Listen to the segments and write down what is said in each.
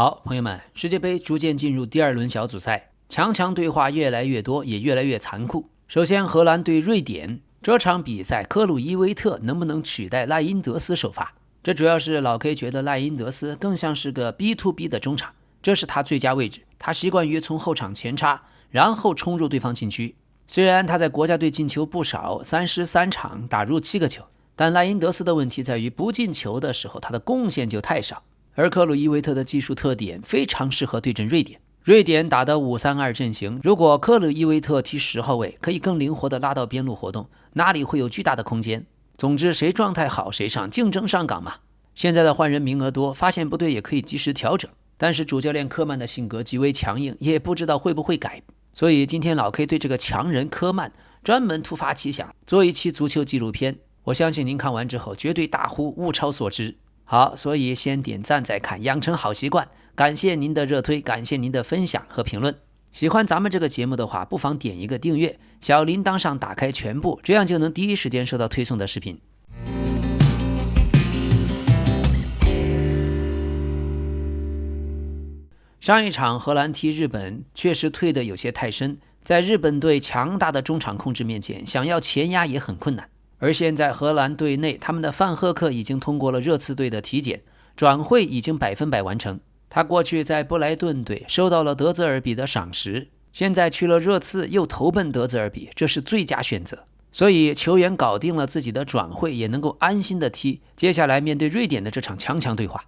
好，朋友們，世界杯逐漸進入第二輪小組賽，強對話越來越多，也越來越殘酷。首先，荷蘭對瑞典這場比賽，克魯伊維特能不能取代賴因德斯首發？這主要是老 K 覺得賴因德斯更像是個 B2B 的中場，這是他最佳位置。他習慣於從後場前插，然後衝入對方禁區。雖然他在國家隊進球不少，33場打入7個球，但賴因德斯的問題在於不進球的时候，他的貢獻就太少。而克魯伊維特的技術特點非常適合對陣瑞典。瑞典打的5-3-2陣型，如果克魯伊維特踢10號位，可以更靈活地拉到邊路活動，那裡會有巨大的空間。總之，誰狀態好誰上，競爭上崗嘛。現在的換人名額多，發現不對也可以及時調整。但是主教練科曼的性格極為強硬，也不知道會不會改。所以今天老 K 对這個強人科曼專門突發奇想，做一期足球紀錄片。我相信您看完之後絕對大呼物超所值。好，所以先點讚再看，養成好習慣。感謝您的熱推，感謝您的分享和評論。喜歡咱們這個節目的話，不妨點一個訂閱，小鈴鐺上打開全部，這樣就能第一時間收到推送的視頻。上一場荷蘭踢日本確實退得有些太深，在日本隊強大的中場控制面前，想要前壓也很困難。而現在荷蘭隊內，他們的范赫克已經通過了熱刺隊的體檢，轉會已經100%完成。他過去在布萊頓隊收到了德澤爾比的賞識，現在去了熱刺又投奔德澤爾比，這是最佳選擇。所以球員搞定了自己的轉會，也能夠安心的踢接下來面對瑞典的這場強對話。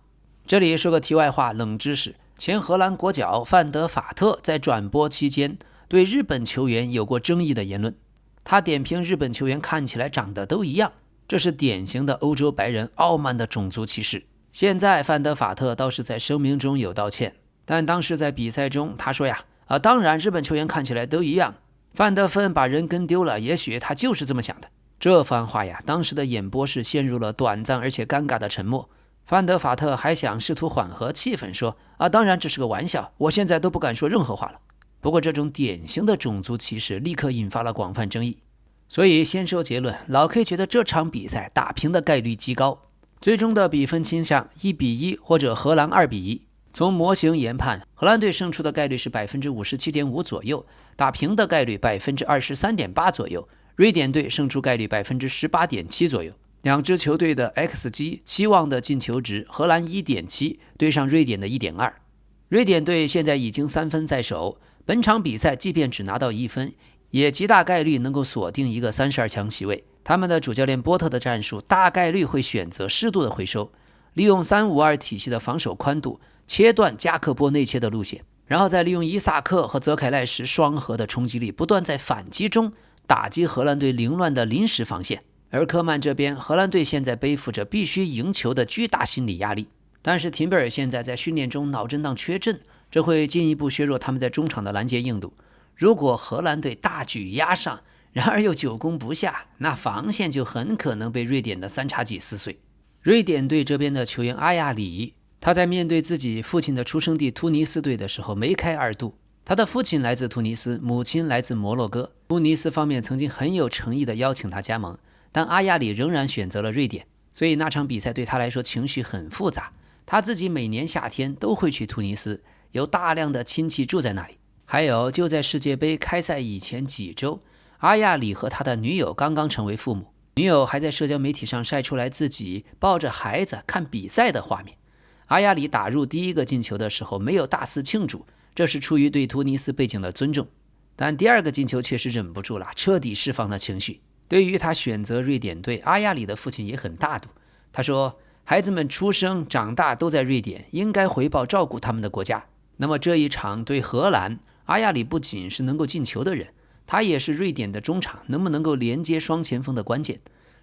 這裡說個題外話，冷知識，前荷蘭國腳范德法特在轉播期間對日本球員有過爭議的言論。他點評日本球員看起來長得都一樣，這是典型的歐洲白人傲慢的種族歧視。現在范德法特倒是在聲明中有道歉，但當時在比賽中他說呀，當然日本球員看起來都一樣，范德芬把人跟丟了，也許他就是這麼想的。這番話呀，當時的演播室陷入了短暫而且尷尬的沉默。范德法特還想試圖緩和氣氛，說當然這是個玩笑，我現在都不敢說任何話了。不過這種典型的種族歧視立刻引發了廣泛爭議，所以先說結論，老 K 覺得這場比賽打平的概率極高，最終的比分傾向1-1或者荷蘭2-1。從模型研判，荷蘭隊勝出的概率是 57.5% 左右，打平的概率 23.8% 左右，瑞典隊勝出概率 18.7% 左右。兩支球隊的 XG 期望的進球值，荷蘭 1.7 對上瑞典的 1.2。 瑞典隊現在已經3分在手，本場比賽即便只拿到1分，也極大概率能夠鎖定一個32強席位。他們的主教練波特的戰術大概率會選擇適度的回收，利用3-5-2體系的防守寬度，切斷加克波內切的路線，然後再利用伊薩克和澤凱賴什雙核的衝擊力，不斷在反擊中打擊荷蘭隊凌亂的臨時防線。而科曼這邊，荷蘭隊現在背負着必須贏球的巨大心理壓力。但是廷貝爾現在在訓練中腦震盪缺陣，這會進一步削弱他們在中場的攔截硬度。如果荷蘭隊大舉壓上，然而又久攻不下，那防線就很可能被瑞典的3叉戟撕碎。瑞典隊這邊的球員阿亞里，他在面對自己父親的出生地突尼斯隊的時候梅開二度。他的父親來自突尼斯，母親來自摩洛哥。突尼斯方面曾經很有誠意地邀請他加盟，但阿亞里仍然選擇了瑞典，所以那場比賽對他來說情緒很複雜。他自己每年夏天都會去突尼斯，有大量的親戚住在那裡。還有就在世界杯開賽以前幾周，阿亞里和他的女友剛剛成為父母，女友還在社交媒體上曬出來自己抱着孩子看比賽的畫面。阿亞里打入第一個進球的時候沒有大肆慶祝，這是出於對突尼斯背景的尊重，但第二個進球確實忍不住了，徹底釋放了情緒。對於他選擇瑞典隊，阿亞里的父親也很大度，他說孩子們出生長大都在瑞典，應該回報照顧他們的國家。那麼這一場對荷蘭，阿亞里不僅是能夠進球的人，他也是瑞典的中場能不能夠連接雙前鋒的關鍵。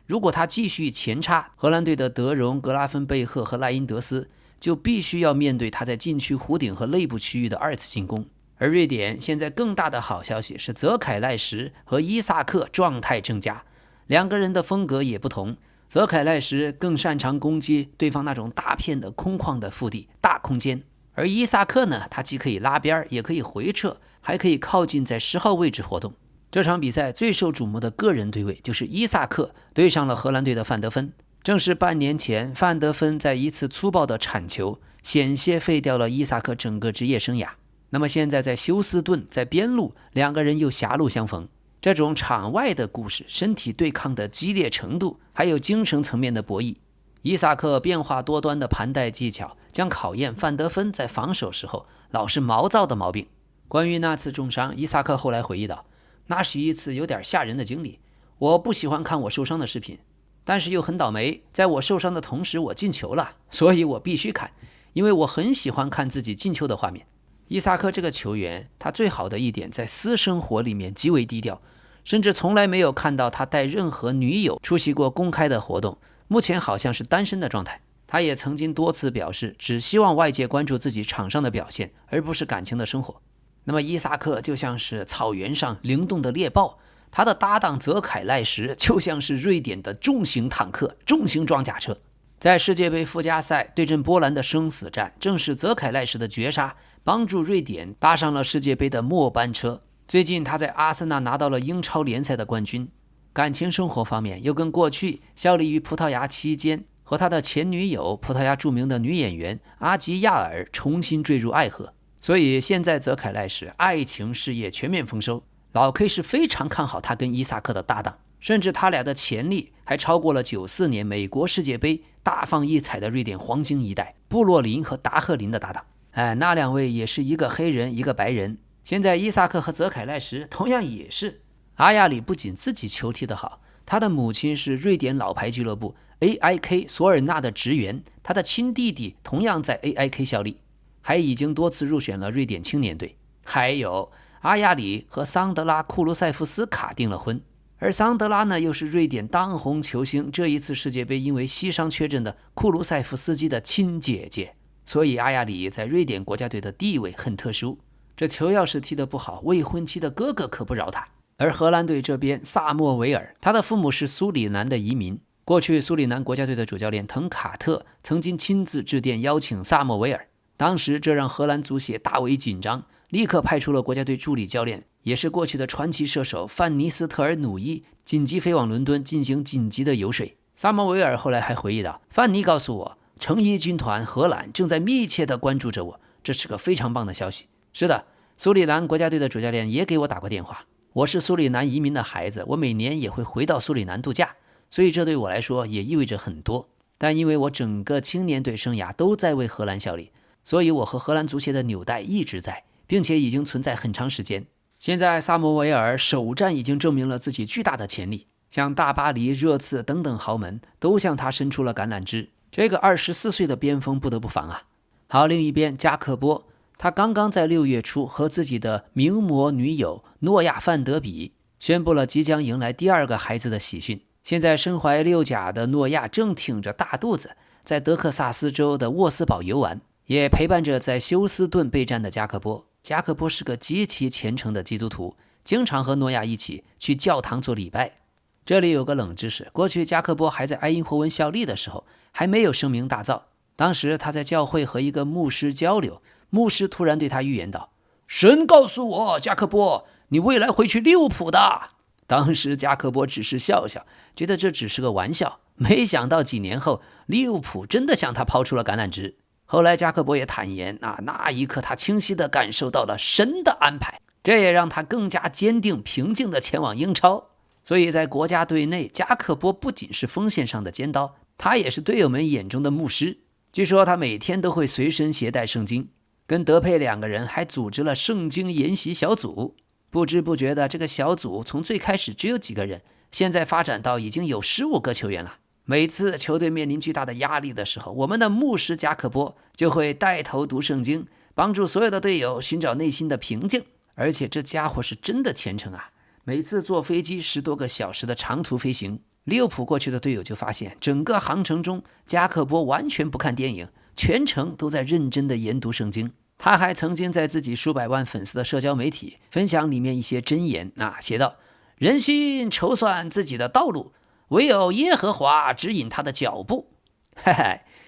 如果他繼續前插，荷蘭隊的德容、格拉芬貝赫和賴因德斯就必須要面對他在禁區弧頂和內部區域的2次進攻。而瑞典現在更大的好消息是澤凱賴什和伊薩克狀態正佳，兩個人的風格也不同。澤凱賴什更擅長攻擊對方那種大片的空曠的腹地大空間，而伊薩克呢，他既可以拉邊也可以回撤，還可以靠近在10號位置活動。這場比賽最受瞩目的個人對位就是伊薩克對上了荷蘭隊的范德芬。正是半年前范德芬在一次粗暴的鏟球險些廢掉了伊薩克整個職業生涯。那麼現在在休斯頓，在邊路，兩個人又狹路相逢。這種場外的故事，身體對抗的激烈程度，還有精神層面的博弈，伊薩克變化多端的盤帶技巧，將考驗范德芬在防守時候老是毛躁的毛病。關於那次重傷，伊薩克後來回憶道，那是一次有點嚇人的經歷。我不喜歡看我受傷的視頻，但是又很倒霉，在我受傷的同時我進球了，所以我必須看，因為我很喜歡看自己進球的畫面。伊薩克這個球員，他最好的一點在私生活裡面極為低調，甚至從來沒有看到他帶任何女友出席過公開的活動，目前好像是單身的狀態。他也曾經多次表示，只希望外界關注自己場上的表現，而不是感情的生活。那麼伊薩克就像是草原上靈動的獵豹，他的搭檔澤凱賴什就像是瑞典的重型坦克、重型裝甲車。在世界杯附加賽对阵波蘭的生死戰，正是澤凱賴什的絕殺幫助瑞典搭上了世界杯的末班車。最近他在阿森納拿到了英超聯賽的冠軍。感情生活方面，又跟過去效力於葡萄牙期間和他的前女友葡萄牙著名的女演員阿吉亞爾重新墜入愛河。所以現在澤凱賴什愛情事業全面豐收，老 K 是非常看好他跟伊薩克的搭檔，甚至他倆的潛力還超過了94年美國世界杯大放異彩的瑞典黃金一代布洛林和達赫林的搭檔。那两位也是一個黑人一個白人。現在伊薩克和澤凱賴什同樣也是。阿亞里不僅自己球踢得好，他的母親是瑞典老牌俱樂部 AIK 索爾納的職員，他的親弟弟同樣在 AIK 效力，還已經多次入選了瑞典青年隊。還有阿亞里和桑德拉庫盧塞夫斯卡訂了婚，而桑德拉呢又是瑞典當紅球星，這一次世界杯因為膝傷缺陣的庫盧塞夫斯基的親姐姐，所以阿亞里在瑞典國家隊的地位很特殊。這球要是踢得不好，未婚妻的哥哥可不饒他。而荷蘭隊這邊，薩默維爾，他的父母是蘇里南的移民。過去蘇里南國家隊的主教練滕卡特曾經親自致電邀請薩默維爾，當時這讓荷蘭足協大為緊張，立刻派出了國家隊助理教練，也是過去的傳奇射手范尼斯特爾努伊緊急飛往倫敦進行緊急的游說。薩默維爾後來還回憶道，范尼告訴我，橙衣軍團荷蘭正在密切地關注着我，這是個非常棒的消息。是的，蘇里南國家隊的主教練也給我打過電話。我是蘇里南移民的孩子，我每年也會回到蘇里南度假，所以這對我來說也意味着很多。但因為我整個青年隊生涯都在為荷蘭效力，所以我和荷蘭足協的紐帶一直在，並且已經存在很長時間。現在薩摩維爾首戰已經證明了自己巨大的潛力，像大巴黎、熱刺等等豪門都向他伸出了橄欖枝。這個24歲的邊鋒不得不防啊！好，另一邊加克波，他剛剛在6月初和自己的名模女友諾亞范德比宣布了即將迎來第2個孩子的喜訊。現在身懷6甲的諾亞正挺着大肚子在德克薩斯州的沃斯堡遊玩，也陪伴着在休斯頓備戰的加克波。加克波是個極其虔誠的基督徒，經常和諾亞一起去教堂做禮拜。這裡有個冷知識，過去加克波還在埃因霍溫效力的時候，還沒有聲名大噪。當時他在教會和一個牧師交流，牧師突然對他預言道，神告訴我，加克波，你未來會去利物浦的。當時加克波只是笑笑，覺得這只是個玩笑，沒想到幾年後，利物浦真的向他拋出了橄欖枝。後來加克波也坦言，那一刻他清晰地感受到了神的安排，這也讓他更加堅定平靜地前往英超。所以在國家隊內，加克波不僅是鋒線上的尖刀，他也是隊友們眼中的牧師。據說他每天都會隨身攜帶聖經，跟德佩2個人還組織了聖經研習小組。不知不覺的，這個小組從最開始只有幾個人，現在發展到已經有15個球員了。每次球隊面臨巨大的壓力的時候，我們的牧師加克波就會帶頭讀聖經，幫助所有的隊友尋找內心的平靜。而且這家伙是真的虔誠啊，每次坐飛機10多個小時的長途飛行，利物浦過去的隊友就發現，整個航程中加克波完全不看電影，全程都在認真的研讀聖經。他還曾經在自己數百萬粉絲的社交媒體分享裡面一些箴言，寫道，人心籌算自己的道路，唯有耶和華指引他的腳步。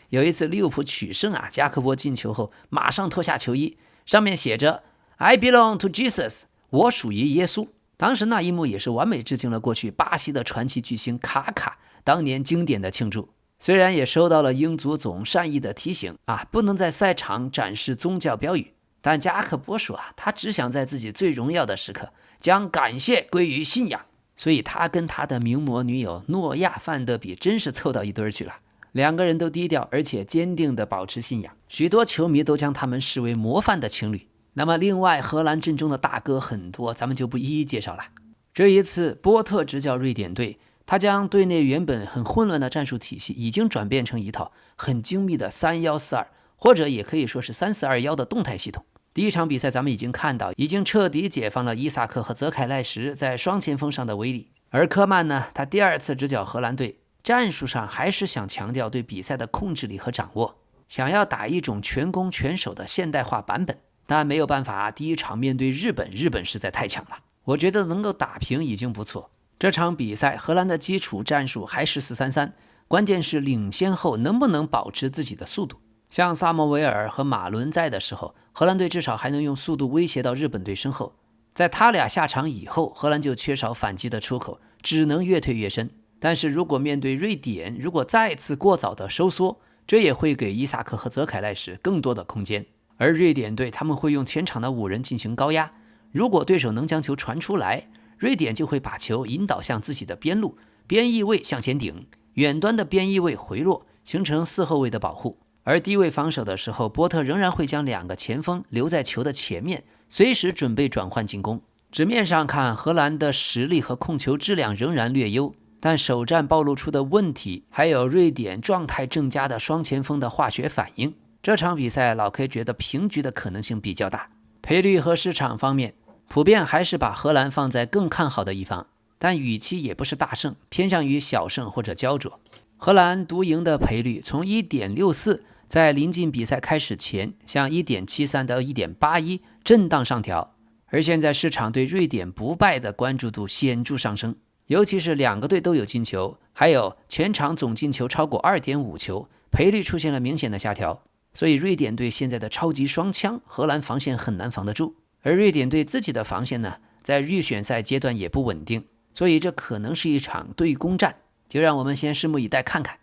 有一次利物浦取勝加克波進球後馬上脫下球衣，上面寫着 I belong to Jesus， 我屬於耶穌。當時那一幕也是完美致敬了過去巴西的傳奇巨星卡卡當年經典的慶祝。雖然也收到了英足總善意的提醒不能在賽場展示宗教標語，但加克波說他只想在自己最榮耀的時刻將感謝歸於信仰，所以他跟他的名模女友諾亞·范德比真是湊到一堆兒去了。2個人都低調而且堅定地保持信仰，許多球迷都將他們視為模範的情侶。那麼另外荷蘭陣中的大哥很多，咱們就不一一介紹了。這一次波特執教瑞典隊，他將隊內原本很混亂的戰術體系已經轉變成一套很精密的3-1-4-2，或者也可以說是3-4-2-1的動態系統。第一場比賽咱們已經看到，已經徹底解放了伊薩克和泽凱賴什在雙前鋒上的威力。而科曼呢，他第2次執教荷蘭隊，戰術上還是想強調對比賽的控制力和掌握，想要打一種全攻全守的現代化版本。但沒有辦法，第一場面對日本實在太強了，我覺得能夠打平已經不錯。這場比賽荷蘭的基礎戰術還是4-3-3，關鍵是領先後能不能保持自己的速度。像薩莫維爾和馬倫在的時候，荷蘭隊至少還能用速度威脅到日本隊身後。在他倆下場以後，荷蘭就缺少反擊的出口，只能越退越深。但是如果面對瑞典，如果再次過早的收縮，這也會給伊薩克和澤凱賴什更多的空間。而瑞典隊他們會用前場的5人進行高壓，如果對手能將球傳出來，瑞典就會把球引導向自己的邊路，邊翼位向前頂，遠端的邊翼位回落，形成4後衛的保護。而低位防守的時候，波特仍然會將2個前鋒留在球的前面，隨時準備轉換進攻。紙面上看，荷蘭的實力和控球質量仍然略優，但首戰暴露出的問題，還有瑞典狀態正佳的雙前鋒的化學反應，這場比賽老 K 覺得平局的可能性比較大。賠率和市場方面，普遍還是把荷蘭放在更看好的一方，但預期也不是大勝，偏向於小勝或者膠着。荷蘭獨贏的賠率從 1.64 在臨近比賽開始前向 1.73 到 1.81 震盪上調，而現在市場對瑞典不敗的關注度顯著上升，尤其是2個隊都有進球，還有全場總進球超過 2.5 球，賠率出現了明顯的下調。所以瑞典隊现在的超級雙槍，荷蘭防線很難防得住，而瑞典隊自己的防線呢，在預選賽階段也不穩定，所以這可能是一場對攻戰，就讓我們先拭目以待看看。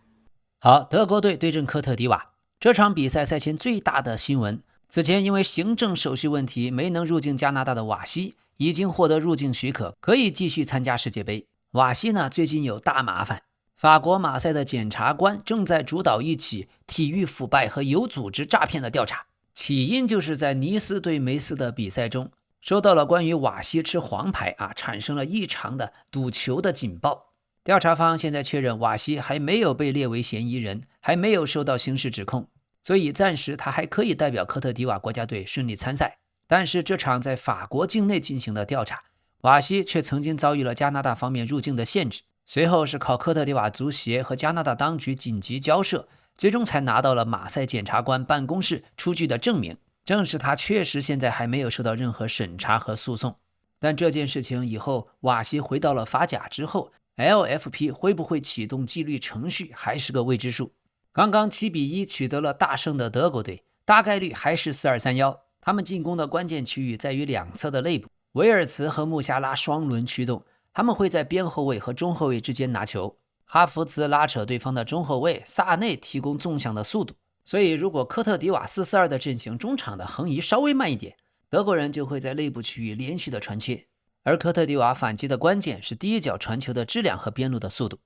好，德國隊對陣科特迪瓦，這場比賽賽前最大的新聞，此前因為行政手續問題沒能入境加拿大的瓦西已經獲得入境許可，可以繼續參加世界杯。瓦西呢，最近有大麻煩，法國馬賽的檢察官正在主導一起體育腐敗和有組織詐騙的調查，起因就是在尼斯對梅斯的比賽中收到了關於瓦西吃黃牌產生了異常的賭球的警報。調查方現在確認瓦西還沒有被列為嫌疑人，還沒有受到刑事指控，所以暫時他還可以代表科特迪瓦國家隊順利參賽。但是這場在法國境內進行的調查，瓦西卻曾經遭遇了加拿大方面入境的限制，隨後是靠科特迪瓦足協和加拿大當局緊急交涉，最終才拿到了馬賽檢察官辦公室出具的證明，證實他確實現在還沒有受到任何審查和訴訟。但這件事情以後瓦西回到了法甲之後， LFP 會不會啟動紀律程序還是個未知數。剛剛7-1取得了大勝的德國隊，大概率還是4-2-3-1，他們進攻的關鍵區域在於兩側的內部，維爾茨和穆夏拉雙輪驅動，他們會在邊後衛和中後衛之間拿球，哈弗茨拉扯對方的中後衛，薩內提供縱向的速度。所以如果科特迪瓦4-4-2的陣型中場的橫移稍微慢一點，德國人就會在內部區域連續的傳切，而科特迪瓦反擊的關鍵是第一腳傳球的質量和邊路的速度。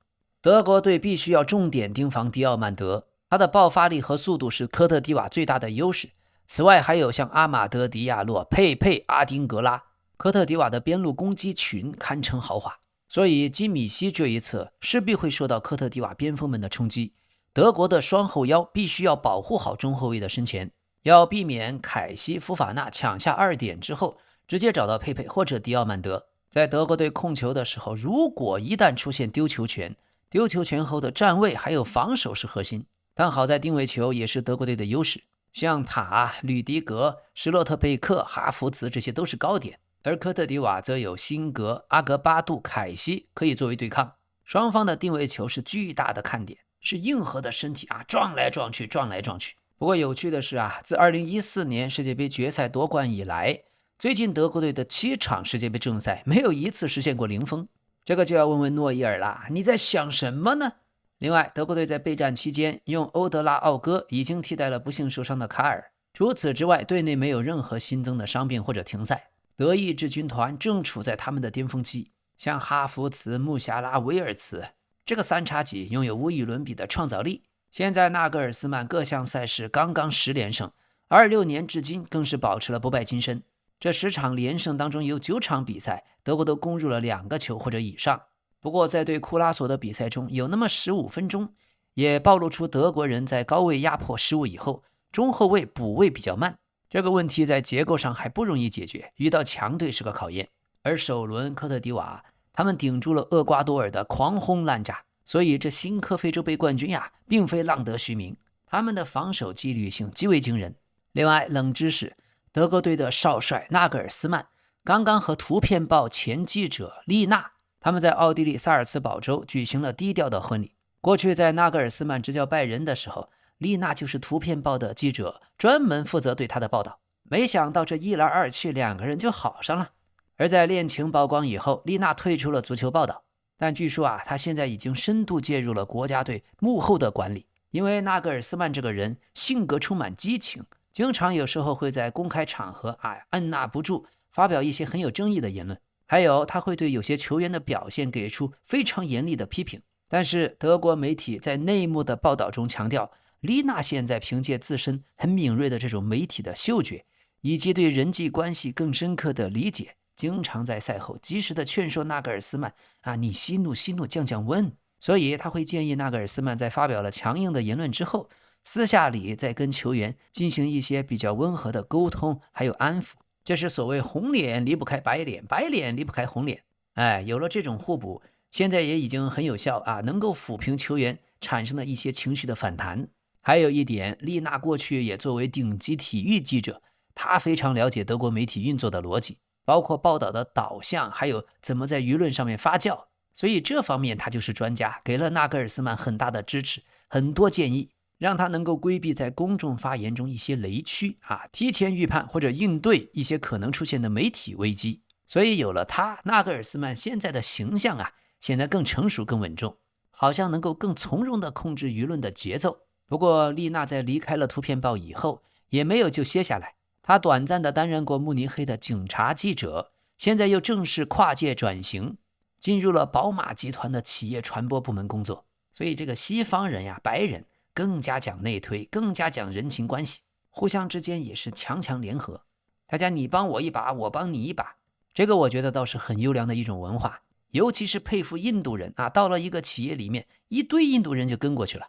德國隊必須要重點盯防迪奧曼德，他的爆發力和速度是科特迪瓦最大的優勢。此外還有像阿馬德迪亞洛、佩佩、阿丁格拉，科特迪瓦的邊路攻擊群堪稱豪華，所以基米希這一側勢必會受到科特迪瓦邊鋒們的衝擊。德國的雙後腰必須要保護好中後衛的身前，要避免凱西、福法納搶下2點之後直接找到佩佩或者迪奧曼德。在德國队控球的時候，如果一旦出現丢球权，丢球权後的站位還有防守是核心，但好在定位球也是德國队的優勢，像塔、吕迪格、施洛特贝克、哈弗茨這些都是高點，而科特迪瓦則有辛格、阿格巴杜、凱西可以作為对抗。双方的定位球是巨大的看点，是硬核的身体撞來撞去，撞來撞去。不過有趣的是自2014年世界杯決賽奪冠以來，最近德國隊的7場世界杯正賽沒有一次實現過零封。這個就要問問諾伊爾啦，你在想什麼呢？另外，德國隊在備戰期間用歐德拉奧戈已經替代了不幸受傷的卡爾。除此之外，隊內沒有任何新增的傷病或者停賽。德意志軍團正處在他們的巔峰期，像哈弗茨、穆夏拉、维爾茨這個三叉戟擁有無與倫比的創造力。現在納格爾斯曼各項賽事剛剛10連勝，26年至今更是保持了不敗金身。這10場連勝當中有9場比賽，德國都攻入了2個球或者以上。不過在對庫拉索的比賽中，有那麼15分鐘，也暴露出德國人在高位壓迫失誤以後，中後衛補位比較慢。這個問題在結構上還不容易解決，遇到強隊是個考驗。而首輪科特迪瓦他們頂住了厄瓜多爾的狂轟濫炸，所以這新科非洲杯冠軍呀，並非浪得虛名，他們的防守紀律性極為驚人。另外，冷知識，德國隊的少帥納格爾斯曼剛剛和圖片報前記者麗娜他們在奧地利薩爾茨堡州舉行了低調的婚禮。過去在納格爾斯曼執教拜仁的時候，麗娜就是圖片報的記者，專門負責對他的報道。沒想到這一來二去，2個人就好上了。而在戀情曝光以後，麗娜退出了足球報道，但據說她現在已經深度介入了國家隊幕後的管理。因為納格爾斯曼這個人性格充滿激情，經常有時候會在公開場合按捺不住，發表一些很有爭議的言論。還有他會對有些球員的表現給出非常嚴厲的批評。但是德國媒體在內幕的報道中強調，麗娜現在憑借自身很敏銳的這種媒體的嗅覺，以及對人際關係更深刻的理解，經常在賽後及時的勸說納格爾斯曼你息怒，降溫。所以他會建議納格爾斯曼在發表了強硬的言論之後，私下裡再跟球員進行一些比較溫和的溝通，還有安撫。這是所謂紅臉離不開白臉，白臉離不開紅臉。有了這種互補，現在也已經很有效能夠撫平球員產生的一些情緒的反彈。還有一點，麗娜過去也作為頂級體育記者，她非常了解德國媒體運作的邏輯，包括報道的導向，還有怎麼在輿論上面發酵。所以這方面她就是專家，給了納格爾斯曼很大的支持，很多建議，讓他能夠規避在公眾發言中一些雷區提前預判或者應對一些可能出現的媒體危機。所以有了他，納格爾斯曼現在的形象顯得更成熟更穩重，好像能夠更從容地控制輿論的節奏。不過麗娜在離開了圖片報以後也沒有就歇下來，她短暫地擔任過慕尼黑的警察記者，現在又正式跨界轉型，進入了寶馬集團的企業傳播部門工作。所以这個西方人白人更加講內推，更加講人情關係，互相之間也是強強聯合，大家你幫我一把，我幫你一把，這個我覺得倒是很優良的一種文化。尤其是佩服印度人到了一個企業裡面，一堆印度人就跟過去了。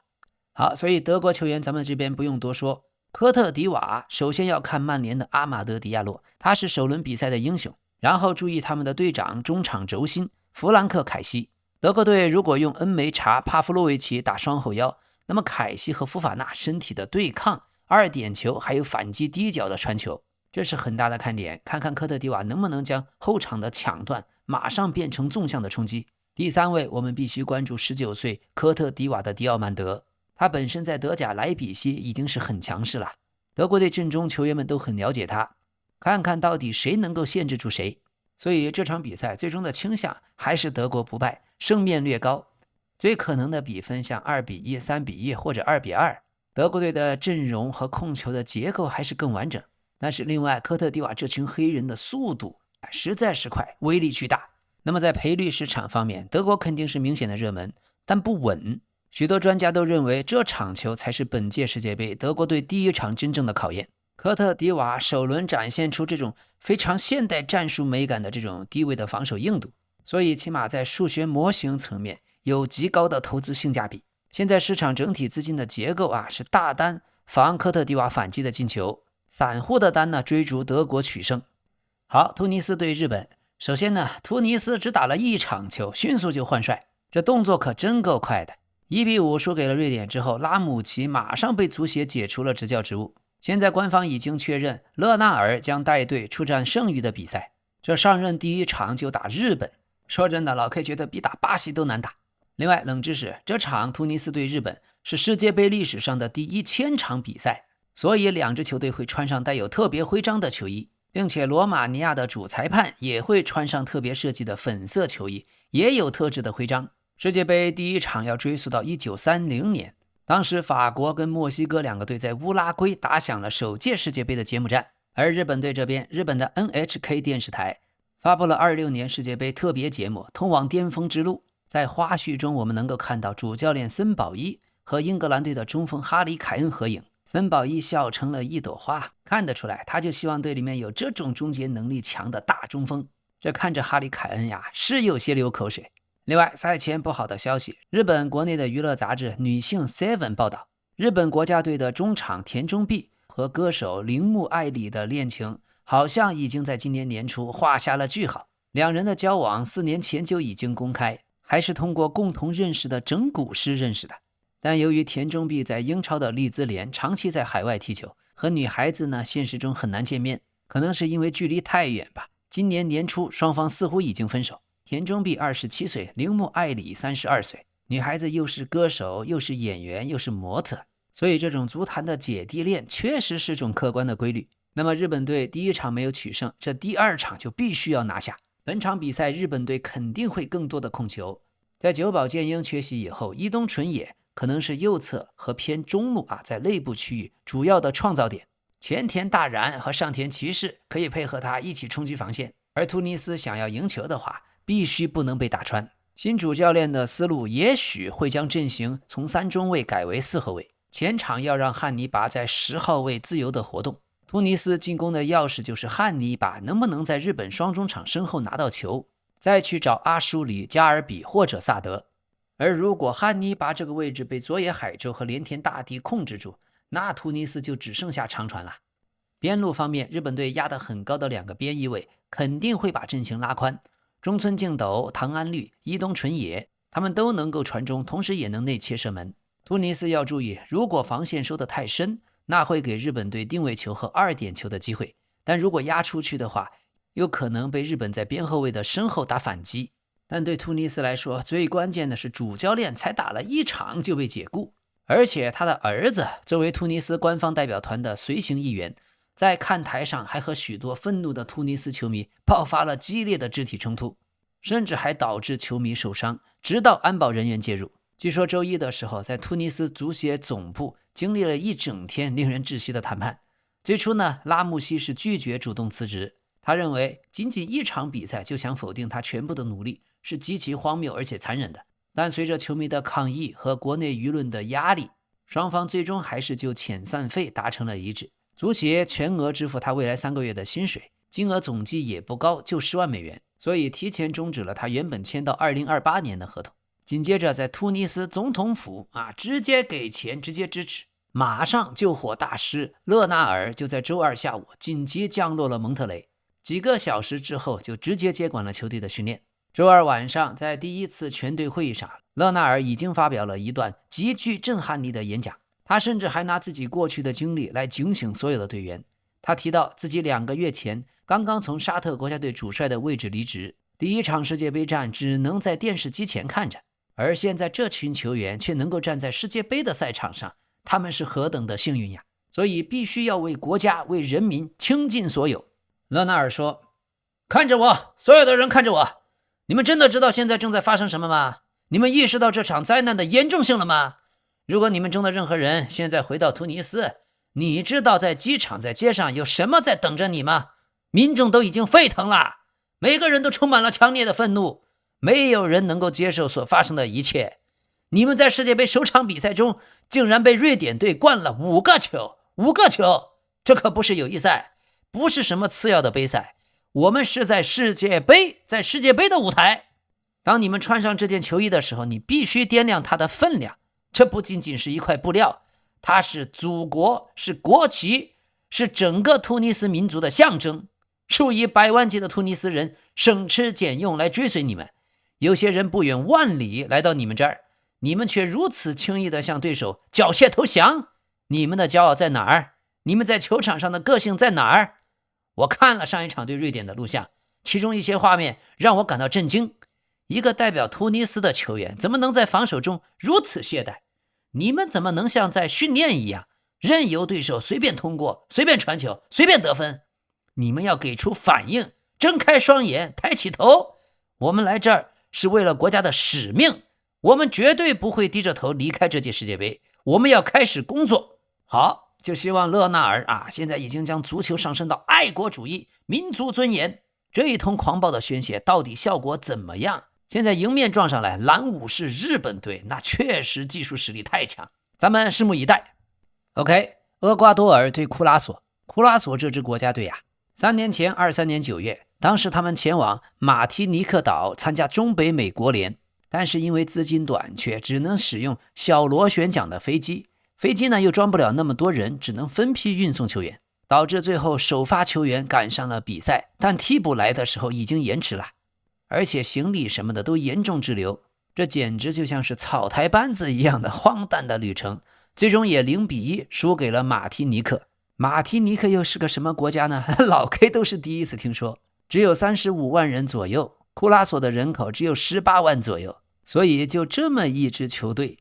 好，所以德國球員咱們這邊不用多說，科特迪瓦首先要看曼聯的阿馬德·迪亞洛，他是首輪比賽的英雄，然後注意他們的隊長中場軸心弗蘭克·凱西。德國隊如果用恩梅查、帕夫洛維奇打雙後腰，那麼凱西和福法納身體的對抗、2點球還有反擊低角的傳球，這是很大的看點，看看科特迪瓦能不能將後場的搶斷馬上變成縱向的衝擊。第3位我們必須關注19歲科特迪瓦的迪奧曼德，他本身在德甲萊比錫已經是很強勢了，德國隊陣中球員們都很了解他，看看到底誰能夠限制住誰。所以這場比賽最終的傾向還是德國不敗，勝面略高，最可能的比分像2-1、3-1或者2-2。德國隊的陣容和控球的結構還是更完整，但是另外科特迪瓦這群黑人的速度實在是快，威力巨大。那麼在賠率市場方面，德國肯定是明顯的熱門，但不穩。許多專家都認為這場球才是本屆世界杯德國隊第一場真正的考驗。科特迪瓦首輪展現出這種非常現代戰術美感的這種低位的防守硬度，所以起碼在數學模型層面有極高的投資性價比。現在市場整體資金的結構是大單防科特迪瓦反擊的進球，散戶的單呢追逐德國取勝。好，突尼斯對日本，首先呢，突尼斯只打了1場球，迅速就換帥，這動作可真夠快的。1-5輸給了瑞典之後，拉姆齊馬上被足協解除了執教職務。現在官方已經確認勒納爾將帶隊出戰剩餘的比賽，這上任第1場就打日本，說真的，老 K 覺得比打巴西都難打。另外冷知識，這場突尼斯對日本是世界杯歷史上的第1000場比賽，所以2支球隊會穿上帶有特別徽章的球衣，並且羅馬尼亞的主裁判也會穿上特別設計的粉色球衣，也有特制的徽章。世界杯第一場要追溯到1930年，當時法國跟墨西哥兩個隊在烏拉圭打響了首屆世界杯的揭幕戰。而日本隊這邊，日本的 NHK 電視台發布了26年世界杯特別節目《通往巔峰之路》。在花絮中，我們能夠看到主教練森保一和英格蘭隊的中鋒哈里·凱恩合影，森保一笑成了一朵花，看得出來，他就希望队裡面有這種终結能力強的大中鋒。這看着哈里·凱恩呀，是有些流口水。另外，賽前不好的消息，日本國內的娛樂雜誌《女性 Seven》報道，日本國家隊的中場田中碧和歌手鈴木愛理的戀情好像已經在今年年初畫下了句號。兩人的交往4年前就已經公開，還是通過共同認識的整蛊師認識的。但由於田中碧在英超的利茲聯長期在海外踢球，和女孩子呢現實中很難見面，可能是因為距離太遠吧。今年年初双方似乎已經分手。田中碧27歲，鈴木愛理32歲，女孩子又是歌手，又是演員，又是模特。所以这種足坛的姐弟戀確實是種客觀的規律。那麼日本隊第一場沒有取勝，這第二場就必須要拿下。本場比賽日本隊肯定會更多的控球。在久保建英缺席以後，伊東純也可能是右側和偏中路在內部區域主要的創造點。前田大然和上田騎士可以配合他一起衝擊防線。而突尼斯想要贏球的話，必須不能被打穿。新主教練的思路也許會將陣型從3中衛改為4後衛。前場要讓漢尼拔在10號位自由的活動。突尼斯進攻的鑰匙就是漢尼拔能不能在日本雙中場身後拿到球，再去找阿舒里、加爾比或者薩德。而如果漢尼拔這個位置被佐野海舟和連田大地控制住，那突尼斯就只剩下長傳了。邊路方面，日本隊壓得很高的2個邊翼位肯定會把陣型拉寬，中村敬斗、唐安律、伊東純也他們都能夠傳中，同時也能內切射門。突尼斯要注意，如果防線收得太深，那會給日本隊定位球和2點球的機會，但如果壓出去的話，有可能被日本在邊後衛的身後打反擊。但對突尼斯來說，最關鍵的是主教練才打了1場就被解雇，而且他的兒子作為突尼斯官方代表團的隨行議員，在看台上還和許多憤怒的突尼斯球迷爆發了激烈的肢體衝突，甚至還導致球迷受傷，直到安保人員介入。據說周一的時候，在突尼斯足協總部經歷了一整天令人窒息的談判。最初呢，拉穆西是拒絕主動辭職，他認為僅僅1場比賽就想否定他全部的努力，是極其荒謬而且殘忍的。但隨着球迷的抗議和國內輿論的壓力，雙方最終還是就遣散費達成了一致。足協全額支付他未來3個月的薪水，金額總計也不高，就10萬美元，所以提前終止了他原本簽到2028年的合同。緊接着在突尼斯總統府直接給錢，直接支持。馬上救火大師勒納爾就在周二下午緊急降落了蒙特雷，幾個小時之後就直接接管了球隊的訓練。周二晚上在第一次全隊會議上，勒納爾已經發表了一段極具震撼力的演講，他甚至還拿自己過去的經歷來警醒所有的隊員。他提到自己2個月前剛剛從沙特國家隊主帥的位置離職，第一場世界杯戰只能在電視機前看着，而現在這群球員卻能夠站在世界杯的賽場上，他們是何等的幸運呀！所以必須要為國家、為人民傾盡所有。勒納爾說：“看着我，所有的人看着我，你們真的知道現在正在發生什麼嗎？你們意識到這場災難的嚴重性了嗎？如果你們中的任何人現在回到突尼斯，你知道在機場、在街上有什麼在等着你嗎？民眾都已經沸騰了，每個人都充滿了強烈的憤怒，沒有人能夠接受所發生的一切。你們在世界杯首場比賽中竟然被瑞典隊灌了5個球，5個球，這可不是友誼賽，不是什麼次要的杯賽，我們是在世界杯，在世界杯的舞台。當你們穿上這件球衣的時候，你必須掂量它的分量，這不僅僅是一塊布料，它是祖國，是國旗，是整個突尼斯民族的象徵。數以百萬計的突尼斯人省吃儉用來追隨你們，有些人不遠萬里來到你們這兒，你們卻如此輕易地向對手繳械投降。你們的驕傲在哪兒？你們在球場上的個性在哪兒？我看了上一場对瑞典的錄像，其中一些畫面讓我感到震驚。一個代表突尼斯的球員怎麼能在防守中如此懈怠？你們怎麼能像在訓練一樣，任由對手隨便通過、隨便傳球、隨便得分？你們要給出反應，睜開雙眼，抬起頭。我們來這兒是為了國家的使命，我們絕對不會低着頭離開這屆世界杯，我們要開始工作。好，就希望勒納爾現在已經將足球上升到愛國主義、民族尊嚴。這一通狂暴的宣洩到底效果怎麼樣？現在迎面撞上來，藍武士日本隊那確實技術實力太強，咱們拭目以待。OK， 厄瓜多爾對庫拉索，庫拉索這支國家隊3年前23年9月，當時他們前往馬提尼克島參加中北美國聯，但是因為資金短缺，只能使用小螺旋槳的飛機，飛機呢又裝不了那麼多人，只能分批運送球员，導致最後首發球員趕上了比賽，但替補來的時候已經延遲了，而且行李什麼的都嚴重滯留，這簡直就像是草台班子一樣的荒誕的旅程，最終也0-1輸給了馬提尼克。馬提尼克又是個什麼國家呢？老 K 都是第一次聽說，只有35萬人左右，庫拉索的人口只有18万左右，所以就這麼一支球隊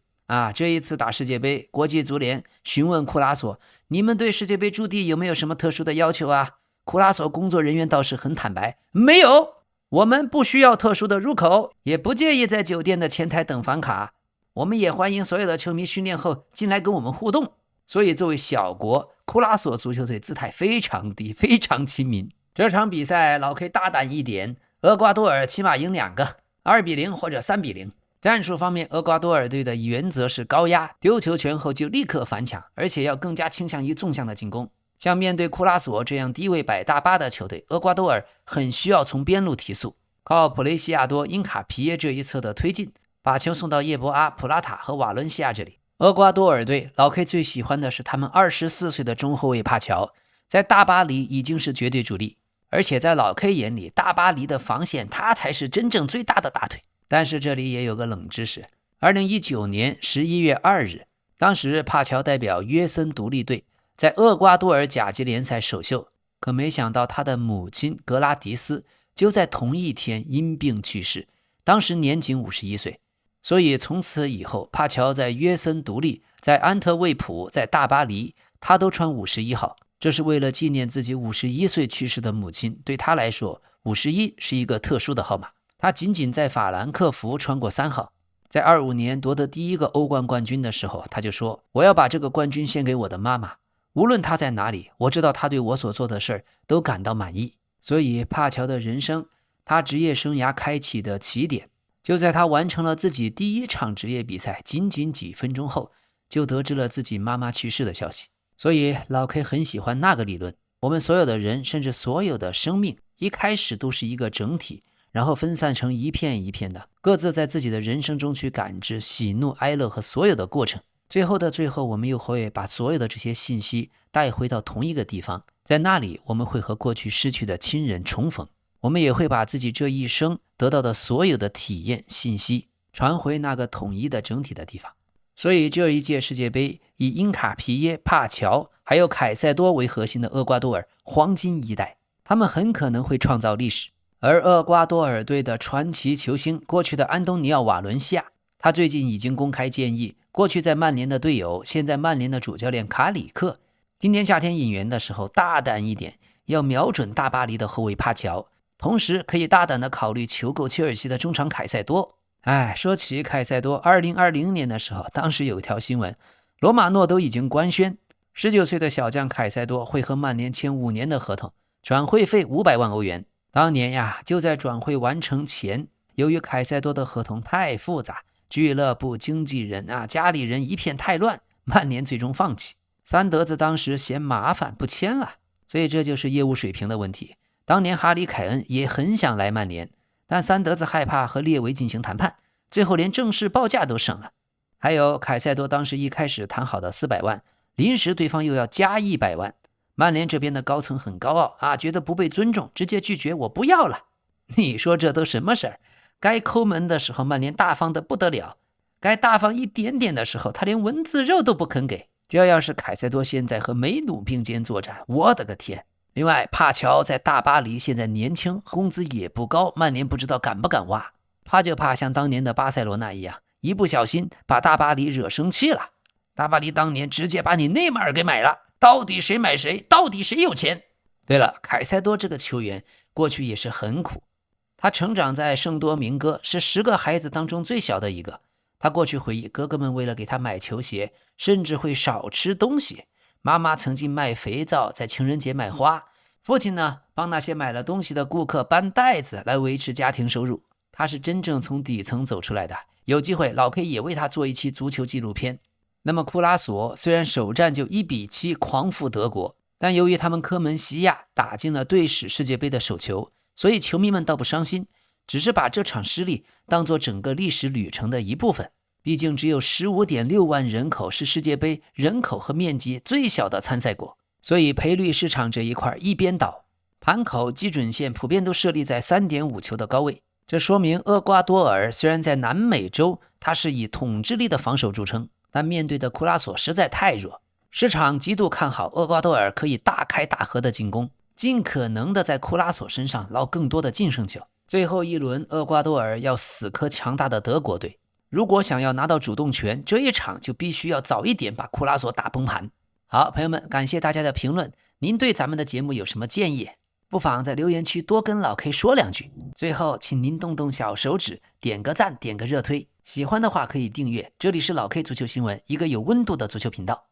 這一次打世界杯，國際足聯詢問庫拉索，你們對世界杯駐地有沒有什麼特殊的要求啊？庫拉索工作人員倒是很坦白，沒有，我們不需要特殊的入口，也不介意在酒店的前台等房卡，我們也歡迎所有的球迷訓練後進來跟我們互動。所以作為小國，庫拉索足球隊姿態非常低，非常親民。這場比賽老 K 大膽一點，厄瓜多爾起碼贏2個，2-0或者3-0。戰術方面，厄瓜多爾隊的原則是高壓，丟球權後就立刻反搶，而且要更加傾向於縱向的進攻。像面對庫拉索這樣低位擺大巴的球队，厄瓜多爾很需要從邊路提速，靠普雷西亚多、因卡皮耶這一側的推進，把球送到叶博阿、普拉塔和瓦倫西亞這裡。厄瓜多爾隊老 K 最喜歡的是他們24歲的中後衛帕喬，在大巴黎已經是絕對主力，而且在老 K 眼裡，大巴黎的防線他才是真正最大的大腿。但是這裡也有個冷知識，2019年11月2日，當時帕喬代表約森獨立隊在厄瓜多爾甲級聯賽首秀，可沒想到他的母親格拉迪斯就在同一天因病去世，當時年僅51歲。所以從此以後，帕喬在約森獨立、在安特衛普、在大巴黎，他都穿51號，這是為了紀念自己51歲去世的母親。對他來說，51是一個特殊的號碼。他僅僅在法蘭克福穿過3號。在25年奪得第1個歐冠冠軍的時候，他就說：“我要把這個冠軍獻給我的媽媽，無論她在哪裡，我知道她對我所做的事兒都感到滿意。”所以帕喬的人生，他職業生涯開啟的起點，就在他完成了自己第1場職業比賽，僅僅幾分鐘後，就得知了自己媽媽去世的消息。所以老 K 很喜歡那個理論，我們所有的人，甚至所有的生命，一開始都是一個整體，然後分散成一片一片的，各自在自己的人生中去感知喜怒哀樂和所有的過程。最後的最後，我們又會把所有的这些信息帶回到同一個地方，在那裡我們會和過去失去的親人重逢，我們也會把自己這一生得到的所有的體驗信息傳回那個統一的整體的地方。所以這一屆世界杯以因卡皮耶、帕喬還有凱塞多為核心的厄瓜多爾黃金一代，他們很可能會創造歷史。而厄瓜多爾隊的傳奇球星，過去的安東尼奧·瓦倫西亞，他最近已經公開建議過去在曼聯的隊友，現在曼聯的主教練卡里克，今年夏天引援的時候大膽一點，要瞄準大巴黎的後衛帕喬，同時可以大膽的考慮求購切爾西的中場凱塞多。說起凱塞多，2020年的時候，當時有一條新聞，羅馬諾都已經官宣19歲的小將凱塞多會和曼聯簽5年的合同，轉會費500萬歐元。當年就在轉會完成前，由於凱塞多的合同太複雜，俱樂部經紀人家裡人一片太亂，曼聯最終放棄。三德子當時嫌麻煩不簽了，所以這就是業務水平的問題。當年哈里凱恩也很想來曼聯，但三德子害怕和列維進行談判，最後連正式報價都省了。還有凱塞多當時一開始談好的400萬，臨時對方又要加100萬，曼聯這邊的高層很高傲覺得不被尊重，直接拒絕，我不要了。你說這都什麼事兒？該摳門的時候曼聯大方的不得了，該大方一點點的時候他連文字肉都不肯給。這要是凱塞多現在和梅努并肩作戰，我的個天！另外帕喬在大巴黎現在年輕，工資也不高，曼聯不知道敢不敢挖。怕就怕像當年的巴塞羅那一樣，一不小心把大巴黎惹生氣了。大巴黎當年直接把你內馬爾給買了，到底誰買誰？到底誰有錢？對了，凱塞多這個球員過去也是很苦，他成長在聖多明哥，是10個孩子當中最小的一個。他過去回憶，哥哥們為了給他買球鞋，甚至會少吃東西。媽媽曾經賣肥皂，在情人節賣花。父親呢，幫那些買了東西的顧客搬袋子來維持家庭收入。他是真正從底層走出來的。有機會，老 K 也為他做一期足球紀錄片。那麼庫拉索雖然首戰就1-7狂負德國，但由於他們科門西亞打進了队史世界杯的首球，所以球迷們倒不傷心，只是把這場失利當作整個歷史旅程的一部分。畢竟只有15.6萬人口，是世界杯人口和面積最小的參賽國，所以賠率市場這一塊一邊倒。盤口基準線普遍都設立在 3.5 球的高位，這說明厄瓜多爾雖然在南美洲它是以統治力的防守著稱，但面對的庫拉索實在太弱，市場極度看好厄瓜多爾可以大開大合的進攻，盡可能的在庫拉索身上撈更多的净勝球。最後一輪，厄瓜多爾要死磕強大的德國隊，如果想要拿到主動權，這一場就必須要早一點把庫拉索打崩盤。好，朋友們，感謝大家的評論，您對咱們的節目有什麼建議？不妨在留言區多跟老 K 說2句。最後，請您動动小手指，點個讚，點個熱推。喜歡的話可以訂閱。這裡是老 K 足球新聞，一個有溫度的足球頻道。